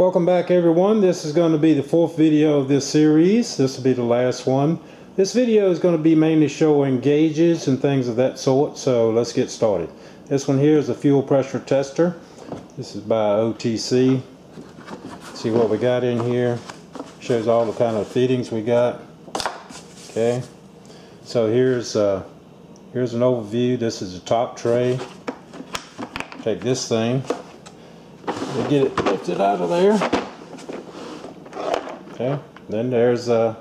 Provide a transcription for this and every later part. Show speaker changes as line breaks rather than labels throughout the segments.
Welcome back everyone. This is going to be the fourth video of this series. This will be the last one. This video is going to be mainly showing gauges and things of that sort, so let's get started. This one here is a fuel pressure tester. This is by OTC. See what we got in here. Shows all the kind of fittings we got. Okay, so here's an overview. This is the top tray. Take this thing, we get it lifted out of there. Okay, then there's the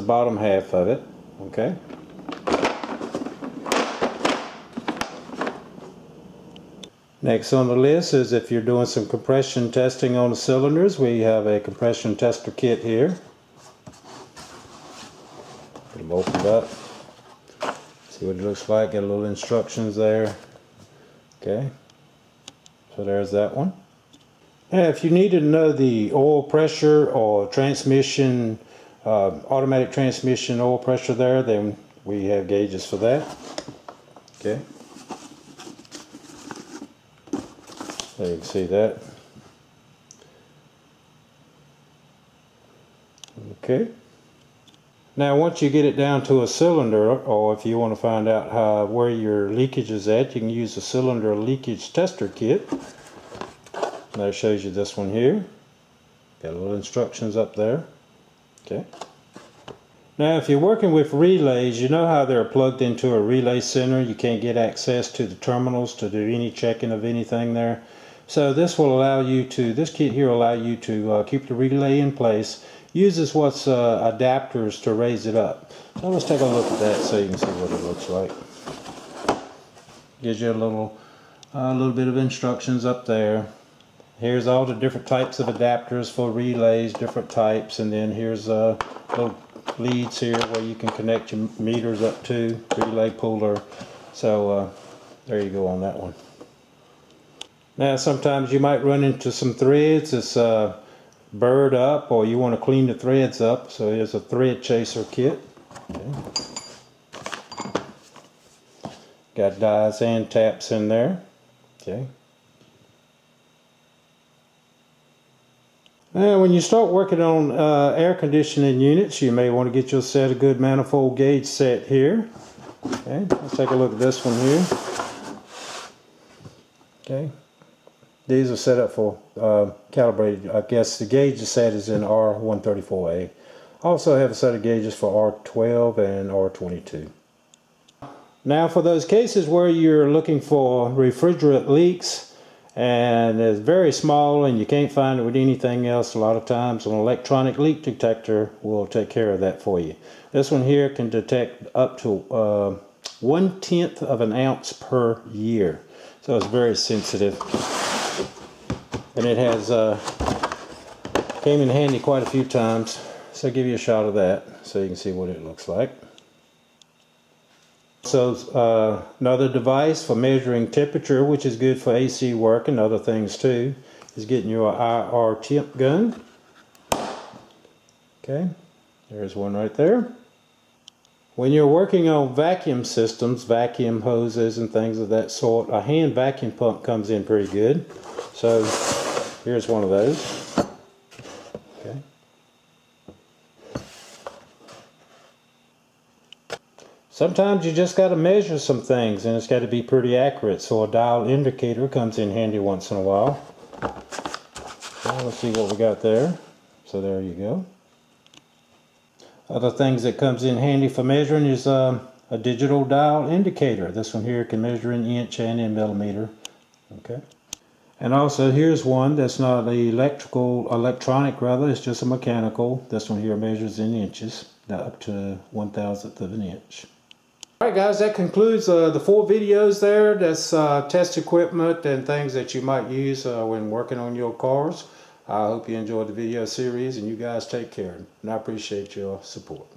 bottom half of it. Okay, next on the list is if you're doing some compression testing on the cylinders. We have a compression tester kit here. Get them opened up, see what it looks like. Got a little instructions there. Okay, so there's that one. Now, if you needed to know the oil pressure or transmission, automatic transmission oil pressure there, then we have gauges for that. Okay, so you can see that. Okay, now once you get it down to a cylinder, or if you want to find out where your leakage is at, you can use the cylinder leakage tester kit. That shows you this one here. Got little instructions up there. Okay. Now if you're working with relays, you know how they're plugged into a relay center. You can't get access to the terminals to do any checking of anything there. So this will allow you to, this kit here will allow you to keep the relay in place. Uses what's adapters to raise it up. So let's take a look at that so you can see what it looks like. Gives you a little bit of instructions up there. Here's all the different types of adapters for relays, different types, and then here's little leads here where you can connect your meters up to, relay puller. So there you go on that one. Now sometimes you might run into some threads that's burred up, or you want to clean the threads up, so here's a thread chaser kit. Okay. Got dies and taps in there. Okay. Now when you start working on air conditioning units, you may want to get yourself a good manifold gauge set here. Okay, let's take a look at this one here. Okay, these are set up for calibrated. I guess the gauge set is in R134A. Also have a set of gauges for R12 and R22. Now for those cases where you're looking for refrigerant leaks, and it's very small and you can't find it with anything else, a lot of times an electronic leak detector will take care of that for you. This one here can detect up to 1/10 of an ounce per year, so it's very sensitive, and it has came in handy quite a few times. So I'll give you a shot of that so you can see what it looks like. So another device for measuring temperature, which is good for AC work and other things too, is getting your IR temp gun. Okay, there's one right there. When you're working on vacuum systems, vacuum hoses and things of that sort, a hand vacuum pump comes in pretty good. So here's one of those. Okay. Sometimes you just got to measure some things, and it's got to be pretty accurate, so a dial indicator comes in handy once in a while. Well, let's see what we got there. So there you go. Other things that comes in handy for measuring is a digital dial indicator. This one here can measure in inch and in millimeter. Okay. And also here's one that's not electronic rather, it's just a mechanical. This one here measures in inches, up to 1/1000th of an inch. Alright guys, that concludes the 4 videos there. That's test equipment and things that you might use when working on your cars. I hope you enjoyed the video series, and you guys take care, and I appreciate your support.